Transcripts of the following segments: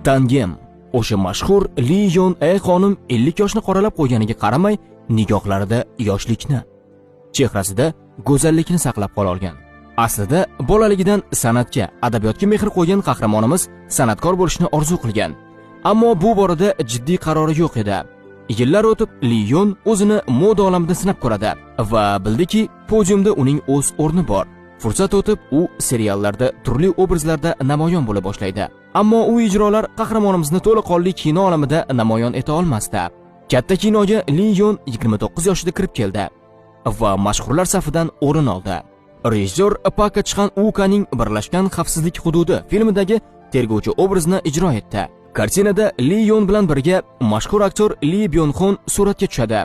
Tangem. O'sha mashhur Li Yon E xonim 50 yoshni qoralab qo'yganiga qaramay, nigohlarida yoshlikni, chehrasida go'zallikni saqlab qola olgan. Aslida bolaligidan san'atga, adabiyotga mehr qo'ygan qahramonimiz san'atkor bo'lishni orzu qilgan. Ammo bu borada jiddiy qarori yo'q edi. Yillar o'tib Li Yon o'zini moda olamida sinab ko'radi va bildiki, podiumda uning o'z o'rni bor. Fursat o'tib, u seriallarda, turli obrazlarda namoyon bo'la boshlaydi. Ammo u ijrolar qahramonimizni to'laqonli kino olamida namoyon eta olmasdi. Katta kinoga Li Yon 29 yoshida kirib keldi va mashhurlar safidan o'rin oldi. Rejissor Pak Chan Wookning Birlashgan xavfsizlik hududi filmidagi tergovchi obrazini ijro etdi. Kartinada Li Yon bilan birga mashhur aktyor Li Byung-hun suratga tushadi.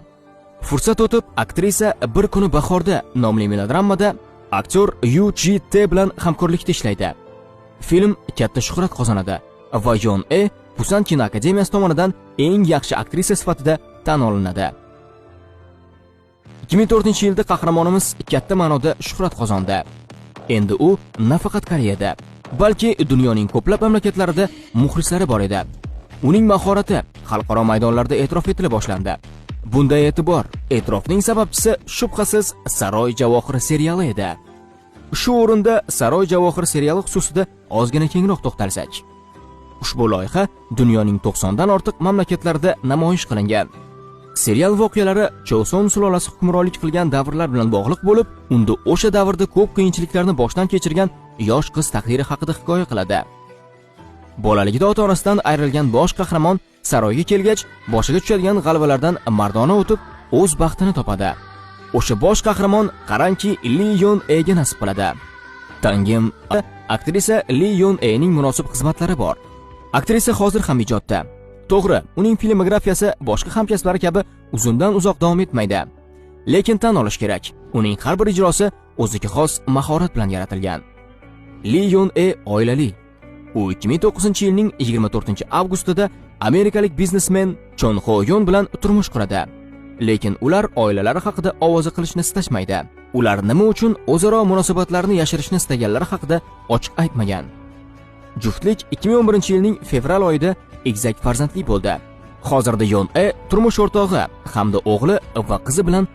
Fursat o'tib, aktrisa Bir kuni bahorda nomli melodramada aktyor Yu Ji-tae bilan hamkorlikda ishlaydi. Film katta shuhrat qozonadi va Yon E Busan kino akademiyasi tomonidan eng yaxshi aktrisa sifatida tan olinadi. 2004-yilda qahramonimiz katta ma'noda shuhrat qozondi. Endi u nafaqat Koreyada, balki dunyoning ko'plab mamlakatlarida muxlislari bor edi. Uning mahorati xalqaro maydonlarda e'tirof etila boshlandi. Bunday e'tirofning sababchisi shubhasiz Saroy javohiri seriali edi. Shu o'rinda Saroy javohiri seriali xususida ozgina kengroq to'xtalsak. Ushbu loyiha dunyoning 90 dan ortiq mamlakatlarida namoyish qilingan. Serial voqealari Choson sulolasi hukmronlik qilgan davrlar bilan bog'liq bo'lib, unda o'sha davrda ko'p qiyinchiliklarni boshdan kechirgan yosh qiz taqdiri haqida hikoya qiladi. Bolaligida ota-onasidan ayrilgan bosh qahramon saroyga kelgach, boshiga tushadigan g'alvalardan mardona o'tib, o'z baxtini topadi. O'sha bosh qahramon qarangki Li Yon E'ga nasib qiladi. Tangem aktrisa Li Yon E'ning munosib xizmatlari bor. Aktrisa hozir ham ijodda. To'g'ri, uning filmografiyasi boshqa hamkasblari kabi uzundan uzoq davom etmaydi. Lekin tan olish kerak, uning har bir ijrosi o'ziga xos mahorat bilan yaratilgan. Li Yon E oilali. U 2009-yilning 24-avgustida amerikalik biznesmen Chon Ho Yon bilan turmush quradi. Lekin ular oilalari haqida ovoza qilishni istashmaydi. Ular nima uchun o'zaro munosabatlarni yashirishni istaganlari haqida ochiq aytmagan. Juftlik 2011-yilning fevral oyida egizak farzandli bo'ldi. Hozirda Yon E turmush o'rtog'i hamda o'g'li va qizi bilan